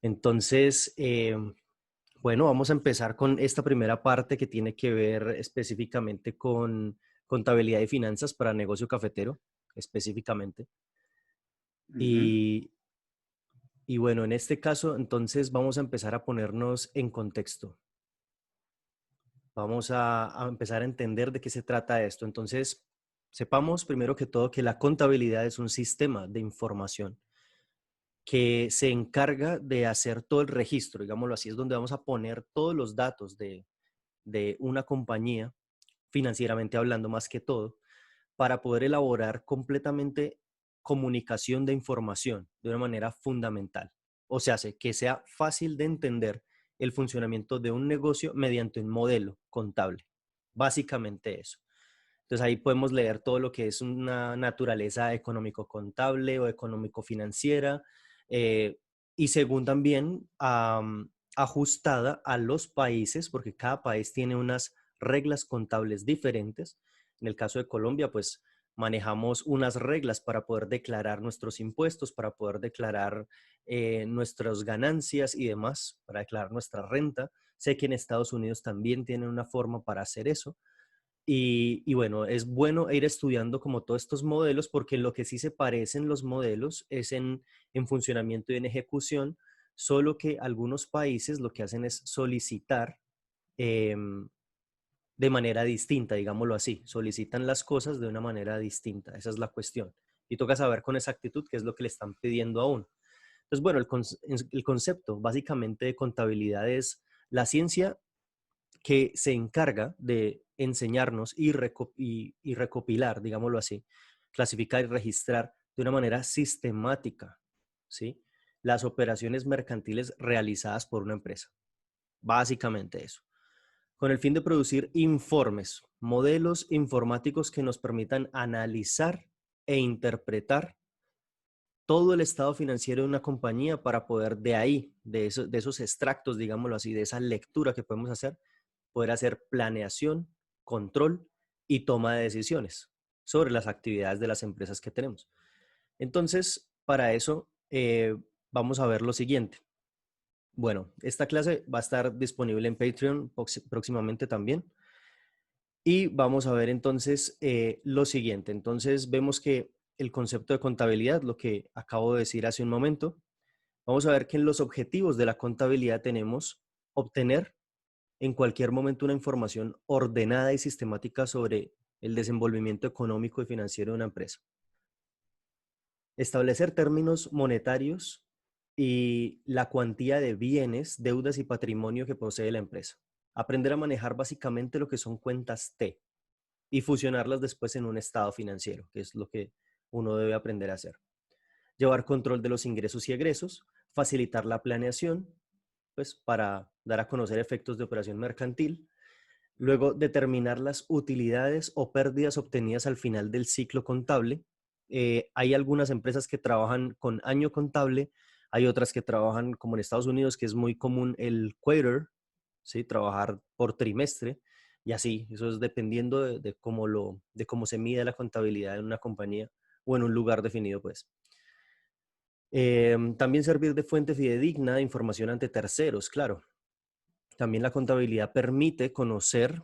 Entonces, bueno, vamos a empezar con esta primera parte que tiene que ver específicamente con contabilidad y finanzas para negocio cafetero, específicamente. Ujú. Y, y bueno, en este caso, entonces vamos a empezar a ponernos en contexto. Vamos a empezar a entender de qué se trata esto. Entonces, sepamos primero que todo que la contabilidad es un sistema de información que se encarga de hacer todo el registro, digámoslo así, es donde vamos a poner todos los datos de una compañía, financieramente hablando más que todo, para poder elaborar completamente comunicación de información de una manera fundamental. O sea, hace que sea fácil de entender el funcionamiento de un negocio mediante un modelo contable. Básicamente eso. Entonces ahí podemos leer todo lo que es una naturaleza económico-contable o económico-financiera eh, y según también ajustada a los países, porque cada país tiene unas reglas contables diferentes. En el caso de Colombia, pues manejamos unas reglas para poder declarar nuestros impuestos, para poder declarar nuestras ganancias y demás, para declarar nuestra renta. Sé que en Estados Unidos también tienen una forma para hacer eso. Y bueno, es bueno ir estudiando como todos estos modelos porque en lo que sí se parecen los modelos es en funcionamiento y en ejecución, solo que algunos países lo que hacen es solicitar em, de manera distinta, digámoslo así, solicitan las cosas de una manera distinta, esa es la cuestión. Y toca saber con exactitud qué es lo que le están pidiendo a uno. Entonces, bueno, el concepto básicamente de contabilidad es la ciencia que se encarga de enseñarnos y recopilar, digámoslo así, clasificar y registrar de una manera sistemática, ¿sí? Las operaciones mercantiles realizadas por una empresa. Básicamente eso. Con el fin de producir informes, modelos informáticos que nos permitan analizar e interpretar todo el estado financiero de una compañía para poder de ahí, de esos extractos, digámoslo así, de esa lectura que podemos hacer, poder hacer planeación, control y toma de decisiones sobre las actividades de las empresas que tenemos. Entonces, para eso vamos a ver lo siguiente. Bueno, esta clase va a estar disponible en Patreon próximamente también. Y vamos a ver entonces lo siguiente. Entonces vemos que el concepto de contabilidad, lo que acabo de decir hace un momento, vamos a ver que en los objetivos de la contabilidad tenemos obtener en cualquier momento una información ordenada y sistemática sobre el desenvolvimiento económico y financiero de una empresa. Establecer términos monetarios y la cuantía de bienes, deudas y patrimonio que posee la empresa. Aprender a manejar básicamente lo que son cuentas T y fusionarlas después en un estado financiero, que es lo que uno debe aprender a hacer. Llevar control de los ingresos y egresos, facilitar la planeación, pues para dar a conocer efectos de operación mercantil. Luego, determinar las utilidades o pérdidas obtenidas al final del ciclo contable. Hay algunas empresas que trabajan con año contable, hay otras que trabajan como en Estados Unidos, que es muy común el quarter, ¿sí? Trabajar por trimestre y así. Eso es dependiendo de cómo se mide la contabilidad en una compañía o en un lugar definido, pues. También servir de fuente fidedigna de información ante terceros, claro. También la contabilidad permite conocer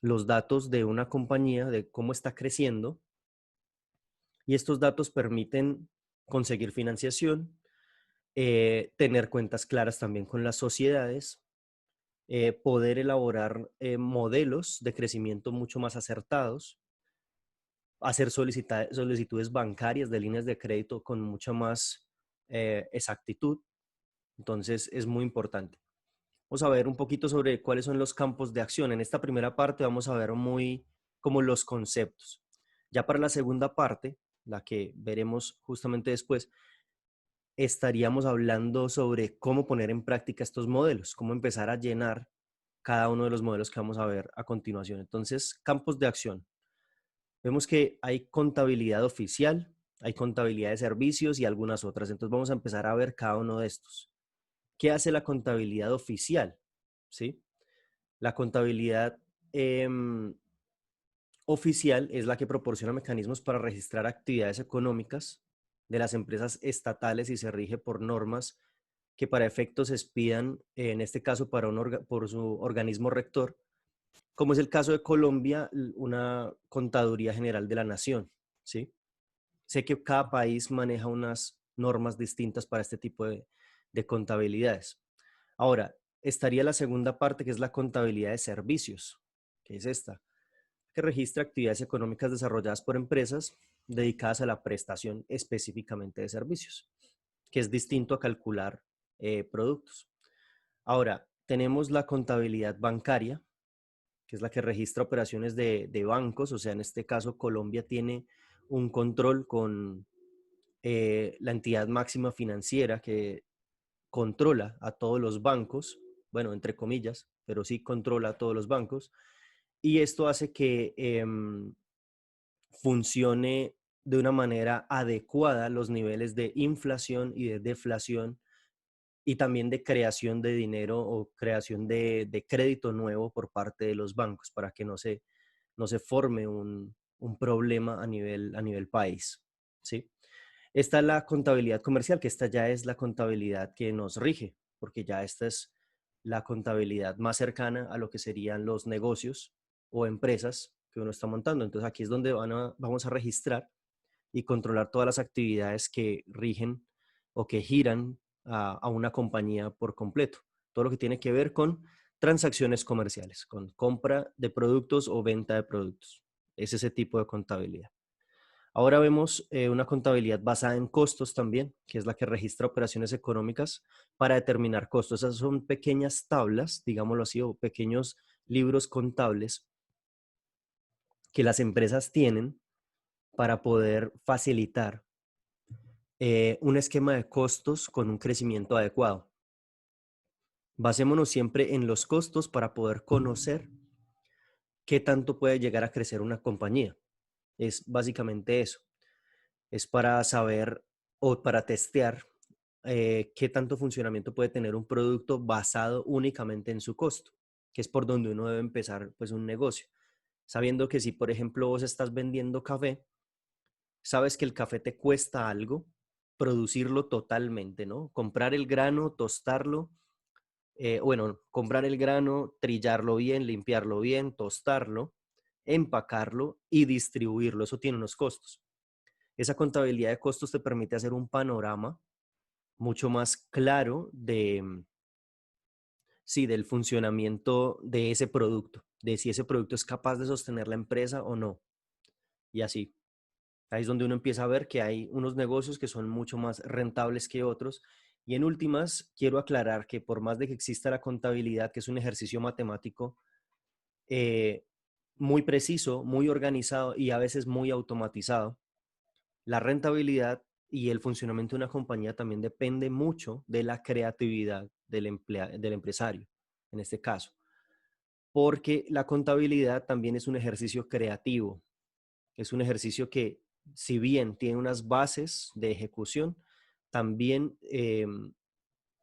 los datos de una compañía, de cómo está creciendo, y estos datos permiten conseguir financiación, tener cuentas claras también con las sociedades, poder elaborar modelos de crecimiento mucho más acertados, hacer solicitudes bancarias de líneas de crédito con mucha más exactitud. Entonces es muy importante. Vamos a ver un poquito sobre cuáles son los campos de acción. En esta primera parte vamos a ver muy como los conceptos. Ya para la segunda parte, la que veremos justamente después, estaríamos hablando sobre cómo poner en práctica estos modelos, cómo empezar a llenar cada uno de los modelos que vamos a ver a continuación. Entonces, campos de acción. Vemos que hay contabilidad oficial, hay contabilidad de servicios y algunas otras. Entonces, vamos a empezar a ver cada uno de estos. ¿Qué hace la contabilidad oficial? ¿Sí? La contabilidad oficial es la que proporciona mecanismos para registrar actividades económicas de las empresas estatales y se rige por normas que para efectos expidan, en este caso por su organismo rector, como es el caso de Colombia, una Contaduría General de la Nación, ¿sí? Sé que cada país maneja unas normas distintas para este tipo de contabilidades. Ahora, estaría la segunda parte, que es la contabilidad de servicios, que es esta, que registra actividades económicas desarrolladas por empresas dedicadas a la prestación específicamente de servicios, que es distinto a calcular productos. Ahora, tenemos la contabilidad bancaria, que es la que registra operaciones de bancos, o sea, en este caso Colombia tiene un control con la entidad máxima financiera que controla a todos los bancos, bueno, entre comillas, pero sí controla a todos los bancos, y esto hace que funcione de una manera adecuada los niveles de inflación y de deflación y también de creación de dinero o creación de crédito nuevo por parte de los bancos para que no se forme un problema a nivel país, ¿sí? Esta es la contabilidad comercial, que esta ya es la contabilidad que nos rige, porque ya esta es la contabilidad más cercana a lo que serían los negocios o empresas que uno está montando. Entonces aquí es donde vamos a registrar y controlar todas las actividades que rigen o que giran a una compañía por completo. Todo lo que tiene que ver con transacciones comerciales, con compra de productos o venta de productos. Es ese tipo de contabilidad. Ahora vemos una contabilidad basada en costos también, que es la que registra operaciones económicas para determinar costos. Esas son pequeñas tablas, digámoslo así, o pequeños libros contables que las empresas tienen para poder facilitar un esquema de costos con un crecimiento adecuado. Basémonos siempre en los costos para poder conocer qué tanto puede llegar a crecer una compañía. Es básicamente eso. Es para saber o para testear qué tanto funcionamiento puede tener un producto basado únicamente en su costo, que es por donde uno debe empezar pues un negocio. Sabiendo que si, por ejemplo, vos estás vendiendo café, sabes que el café te cuesta algo, producirlo totalmente, ¿no? Comprar el grano, tostarlo, bueno, comprar el grano, trillarlo bien, limpiarlo bien, tostarlo, empacarlo y distribuirlo. Eso tiene unos costos. Esa contabilidad de costos te permite hacer un panorama mucho más claro sí, del funcionamiento de ese producto, de si ese producto es capaz de sostener la empresa o no. Y así. Ahí es donde uno empieza a ver que hay unos negocios que son mucho más rentables que otros. Y en últimas, quiero aclarar que por más de que exista la contabilidad, que es un ejercicio matemático eh, muy preciso, muy organizado y a veces muy automatizado, la rentabilidad y el funcionamiento de una compañía también depende mucho de la creatividad del empresario, en este caso, porque la contabilidad también es un ejercicio creativo, es un ejercicio que, si bien tiene unas bases de ejecución, también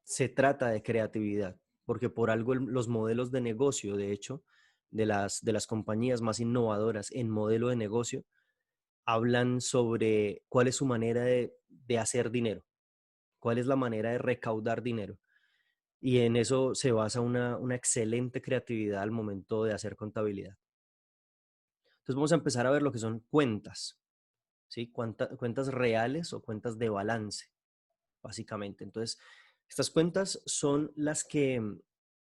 se trata de creatividad, porque por algo los modelos de negocio, de hecho, de las compañías más innovadoras en modelo de negocio, hablan sobre cuál es su manera de hacer dinero, cuál es la manera de recaudar dinero. Y en eso se basa una excelente creatividad al momento de hacer contabilidad. Entonces vamos a empezar a ver lo que son cuentas, ¿sí? Cuentas reales o cuentas de balance, básicamente. Entonces, estas cuentas son las que,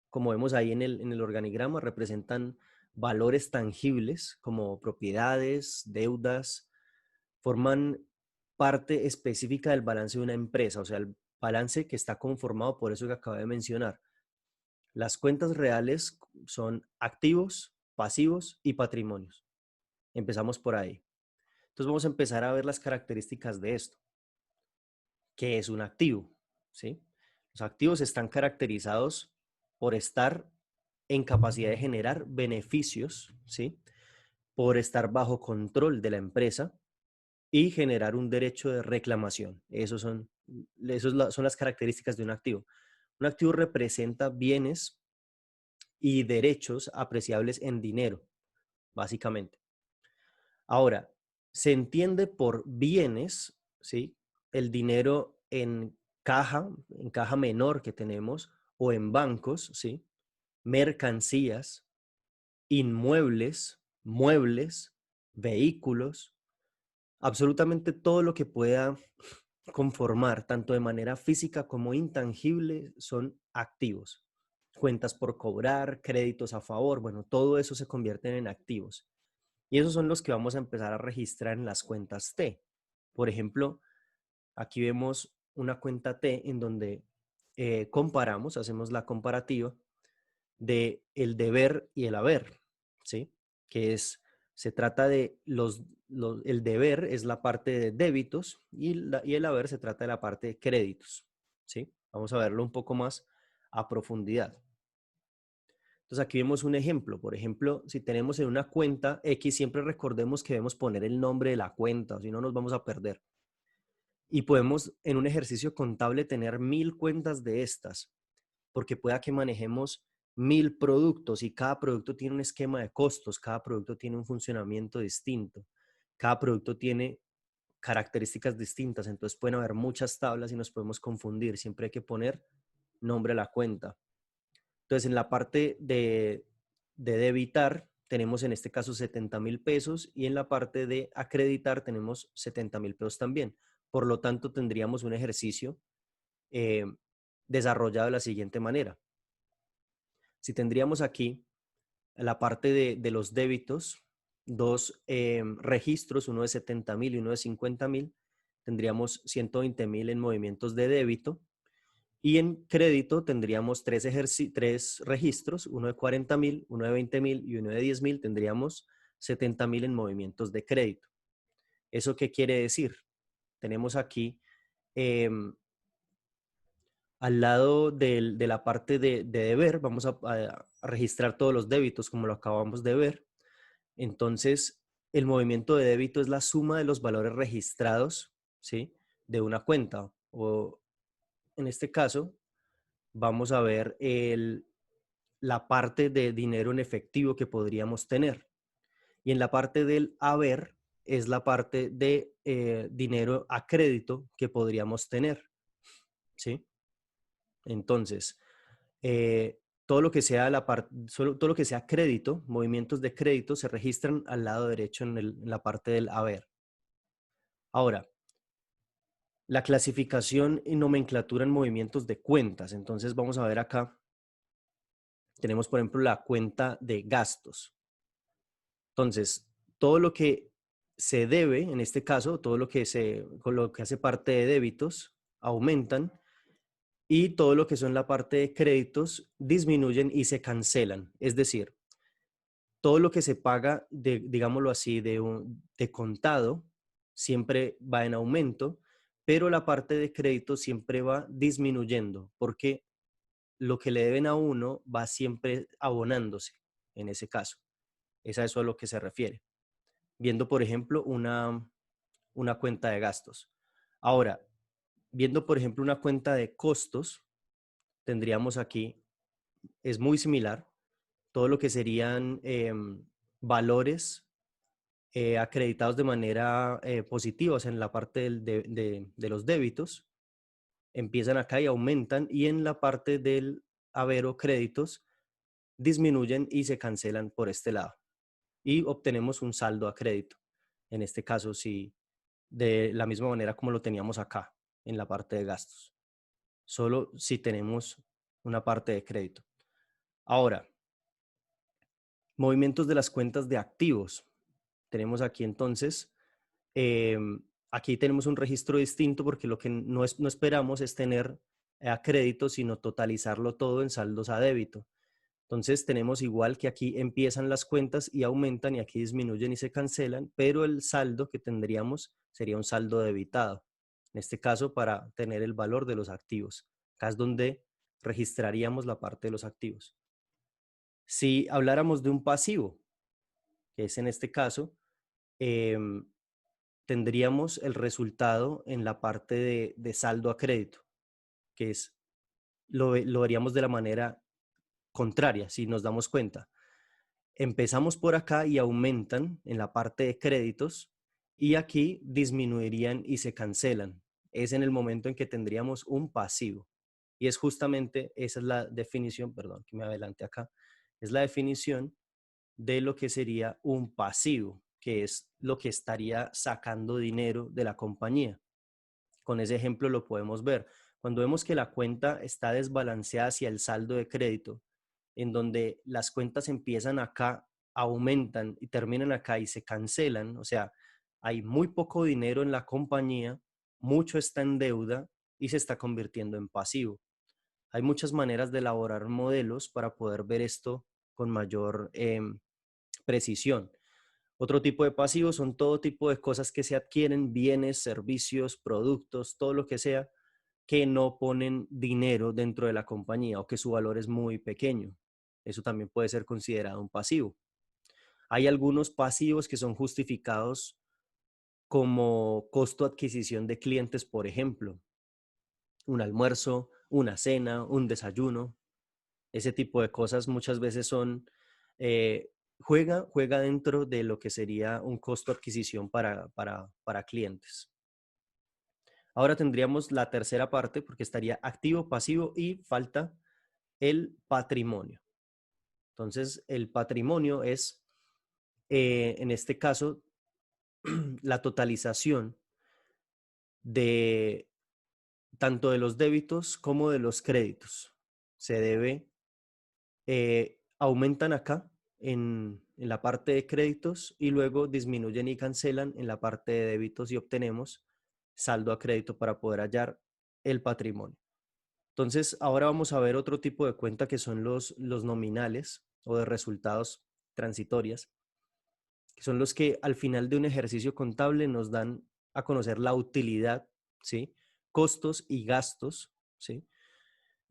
como vemos ahí en el organigrama, representan valores tangibles como propiedades, deudas, forman parte específica del balance de una empresa, o sea, el balance que está conformado por eso que acabo de mencionar. Las cuentas reales son activos, pasivos y patrimonios. Empezamos por ahí. Entonces vamos a empezar a ver las características de esto. ¿Qué es un activo? ¿Sí? Los activos están caracterizados por estar en capacidad de generar beneficios, ¿sí? Por estar bajo control de la empresa y generar un derecho de reclamación. Son las características de un activo. Un activo representa bienes y derechos apreciables en dinero, básicamente. Ahora, se entiende por bienes, ¿sí? El dinero en en caja menor que tenemos, o en bancos, ¿sí? Mercancías, inmuebles, muebles, vehículos, absolutamente todo lo que pueda conformar, tanto de manera física como intangible, son activos. Cuentas por cobrar, créditos a favor, bueno, todo eso se convierte en activos. Y esos son los que vamos a empezar a registrar en las cuentas T. Por ejemplo, aquí vemos una cuenta T en donde comparamos, hacemos la comparativa de el deber y el haber, ¿sí? Que es, se trata de el deber es la parte de débitos y el haber se trata de la parte de créditos, ¿sí? Vamos a verlo un poco más a profundidad. Entonces aquí vemos un ejemplo. Por ejemplo, si tenemos en una cuenta X, siempre recordemos que debemos poner el nombre de la cuenta, o si no nos vamos a perder. Y podemos en un ejercicio contable tener 1000 cuentas de estas, porque pueda que manejemos 1000 productos y cada producto tiene un esquema de costos, cada producto tiene un funcionamiento distinto, cada producto tiene características distintas, entonces pueden haber muchas tablas y nos podemos confundir. Siempre hay que poner nombre a la cuenta. Entonces, en la parte de debitar, tenemos en este caso 70,000 pesos y en la parte de acreditar tenemos 70,000 pesos también. Por lo tanto, tendríamos un ejercicio eh, desarrollado de la siguiente manera. Si tendríamos aquí la parte de los débitos, dos registros, uno de 70,000 y uno de 50,000, tendríamos 120,000 en movimientos de débito. Y en crédito tendríamos tres registros, uno de 40,000, uno de 20,000 y uno de 10,000. Tendríamos 70,000 en movimientos de crédito. ¿Eso qué quiere decir? Tenemos aquí eh, al lado de la parte de deber, vamos a registrar todos los débitos como lo acabamos de ver. Entonces, el movimiento de débito es la suma de los valores registrados, ¿sí? De una cuenta. O en este caso, vamos a ver la parte de dinero en efectivo que podríamos tener. Y en la parte del haber es la parte de dinero a crédito que podríamos tener, ¿sí? Entonces, todo lo que sea todo lo que sea crédito, movimientos de crédito, se registran al lado derecho en la parte del haber. Ahora, la clasificación y nomenclatura en movimientos de cuentas. Entonces, vamos a ver acá. Tenemos, por ejemplo, la cuenta de gastos. Entonces, todo lo que se debe, en este caso, con lo que hace parte de débitos, aumentan y todo lo que son la parte de créditos disminuyen y se cancelan. Es decir, todo lo que se paga, digámoslo así, de contado, siempre va en aumento, pero la parte de crédito siempre va disminuyendo, porque lo que le deben a uno va siempre abonándose, en ese caso. Es a eso a lo que se refiere. Viendo, por ejemplo, una cuenta de gastos. Ahora, viendo, por ejemplo, una cuenta de costos, tendríamos aquí, es muy similar, todo lo que serían valores acreditados de manera positiva, o sea, en la parte de los débitos, empiezan acá y aumentan, y en la parte del haber o créditos, disminuyen y se cancelan por este lado. Y obtenemos un saldo a crédito. En este caso, sí, de la misma manera como lo teníamos acá, en la parte de gastos. Solo si tenemos una parte de crédito. Ahora, movimientos de las cuentas de activos. Tenemos aquí entonces, aquí tenemos un registro distinto porque lo que no esperamos es tener a crédito, sino totalizarlo todo en saldos a débito. Entonces tenemos igual que aquí empiezan las cuentas y aumentan y aquí disminuyen y se cancelan, pero el saldo que tendríamos sería un saldo debitado. En este caso, para tener el valor de los activos. Acá es donde registraríamos la parte de los activos. Si habláramos de un pasivo, que es en este caso, tendríamos el resultado en la parte de saldo a crédito, que es, lo veríamos de la manera contraria, si nos damos cuenta. Empezamos por acá y aumentan en la parte de créditos y aquí disminuirían y se cancelan. es en el momento en que tendríamos un pasivo. Y es justamente, esa es la definición, perdón, que me adelante acá, es la definición de lo que sería un pasivo, que es lo que estaría sacando dinero de la compañía. Con ese ejemplo lo podemos ver. Cuando vemos que la cuenta está desbalanceada hacia el saldo de crédito, en donde las cuentas empiezan acá, aumentan y terminan acá y se cancelan, o sea, hay muy poco dinero en la compañía, mucho está en deuda y se está convirtiendo en pasivo. Hay muchas maneras de elaborar modelos para poder ver esto con mayor precisión. Otro tipo de pasivos son todo tipo de cosas que se adquieren, bienes, servicios, productos, todo lo que sea, que no ponen dinero dentro de la compañía o que su valor es muy pequeño. Eso también puede ser considerado un pasivo. Hay algunos pasivos que son justificados como costo de adquisición de clientes, por ejemplo, un almuerzo, una cena, un desayuno. Ese tipo de cosas muchas veces son, juega dentro de lo que sería un costo de adquisición para clientes. Ahora tendríamos la tercera parte porque estaría activo, pasivo y falta el patrimonio. Entonces, el patrimonio es, en este caso, la totalización de tanto de los débitos como de los créditos. Se debe, aumentan acá en la parte de créditos y luego disminuyen y cancelan en la parte de débitos y obtenemos saldo a crédito para poder hallar el patrimonio. Entonces, ahora vamos a ver otro tipo de cuenta que son los nominales o de resultados transitorias, que son los que al final de un ejercicio contable nos dan a conocer la utilidad, ¿sí? Costos y gastos, ¿sí?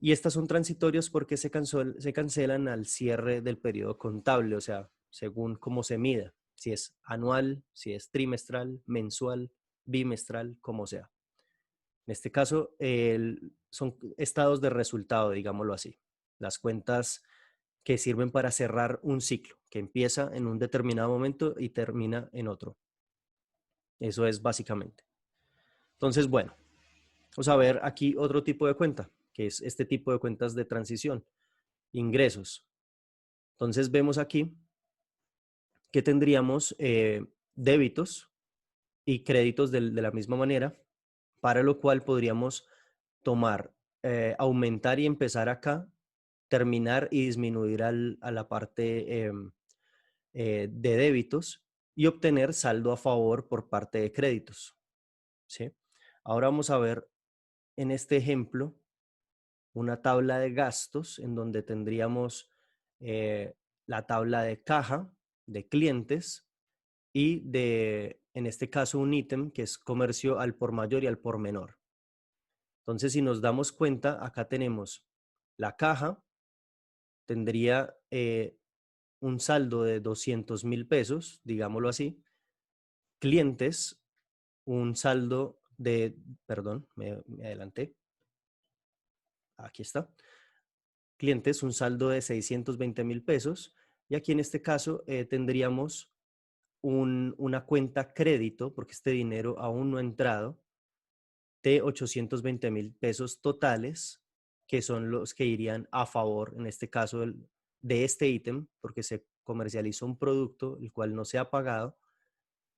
Y estas son transitorias porque se cancelan al cierre del periodo contable, o sea, según cómo se mida, si es anual, si es trimestral, mensual, bimestral, como sea. En este caso, son estados de resultado, digámoslo así. Las cuentas que sirven para cerrar un ciclo, que empieza en un determinado momento y termina en otro. Eso es básicamente. Entonces, bueno, vamos a ver aquí otro tipo de cuenta, que es este tipo de cuentas de transición, ingresos. Entonces, vemos aquí que tendríamos débitos y créditos de la misma manera, para lo cual podríamos tomar, aumentar y empezar acá, terminar y disminuir a la parte de débitos y obtener saldo a favor por parte de créditos, ¿sí? Ahora vamos a ver en este ejemplo una tabla de gastos en donde tendríamos la tabla de caja de clientes y de, en este caso, un ítem que es comercio al por mayor y al por menor. Entonces, si nos damos cuenta, acá tenemos la caja, tendría un saldo de 200.000 pesos, digámoslo así. Clientes, un saldo de, perdón, me adelanté. Aquí está. Clientes, un saldo de 620.000 pesos. Y aquí en este caso tendríamos una cuenta crédito, porque este dinero aún no ha entrado, de 820.000 pesos totales, que son los que irían a favor, en este caso, de este ítem, porque se comercializó un producto el cual no se ha pagado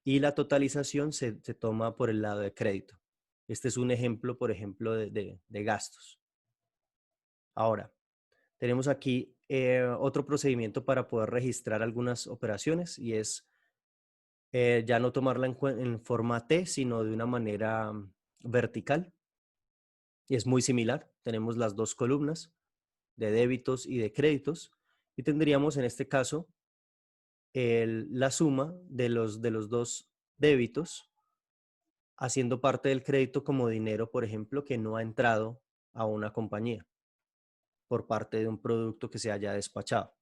y la totalización se toma por el lado de crédito. Este es un ejemplo, por ejemplo, de gastos. Ahora, tenemos aquí otro procedimiento para poder registrar algunas operaciones y es ya no tomarla en forma T, sino de una manera vertical. Y es muy similar. Tenemos las dos columnas de débitos y de créditos y tendríamos en este caso la suma de los dos débitos haciendo parte del crédito como dinero, por ejemplo, que no ha entrado a una compañía por parte de un producto que se haya despachado.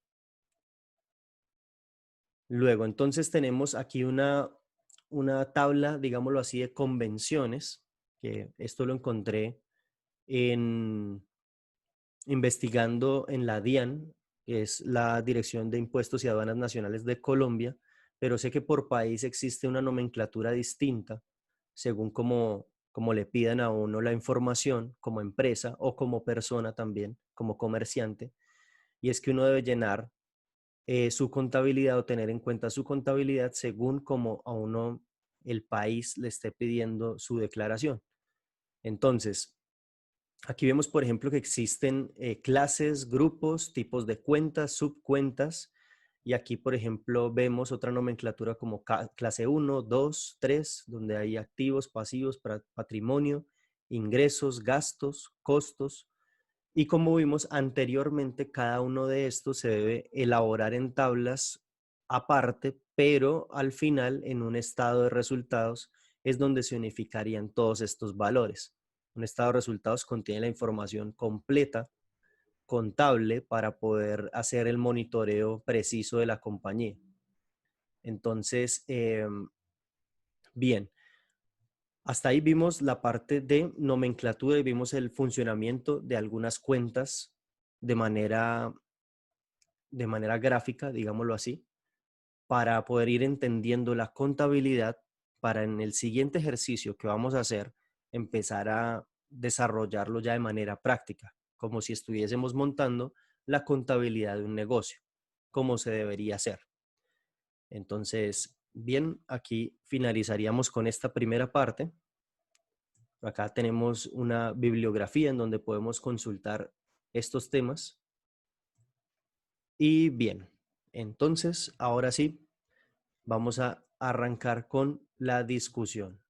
Luego, entonces tenemos aquí una tabla, digámoslo así, de convenciones, que esto lo encontré en investigando en la DIAN, que es la Dirección de Impuestos y Aduanas Nacionales de Colombia, pero sé que por país existe una nomenclatura distinta según cómo como le pidan a uno la información como empresa o como persona también, como comerciante, y es que uno debe llenar su contabilidad o tener en cuenta su contabilidad según como a uno el país le esté pidiendo su declaración. Entonces, aquí vemos, por ejemplo, que existen clases, grupos, tipos de cuentas, subcuentas, y aquí, por ejemplo, vemos otra nomenclatura como clase 1, 2, 3, donde hay activos, pasivos, patrimonio, ingresos, gastos, costos. Y como vimos anteriormente, cada uno de estos se debe elaborar en tablas aparte, pero al final, en un estado de resultados, es donde se unificarían todos estos valores. Un estado de resultados contiene la información completa, contable, para poder hacer el monitoreo preciso de la compañía. Entonces, bien, hasta ahí vimos la parte de nomenclatura y vimos el funcionamiento de algunas cuentas de manera gráfica, digámoslo así, para poder ir entendiendo la contabilidad para en el siguiente ejercicio que vamos a hacer, empezar a desarrollarlo ya de manera práctica, como si estuviésemos montando la contabilidad de un negocio, como se debería hacer. Entonces, bien, aquí finalizaríamos con esta primera parte. Acá tenemos una bibliografía en donde podemos consultar estos temas. Y bien, entonces, ahora sí, vamos a arrancar con la discusión.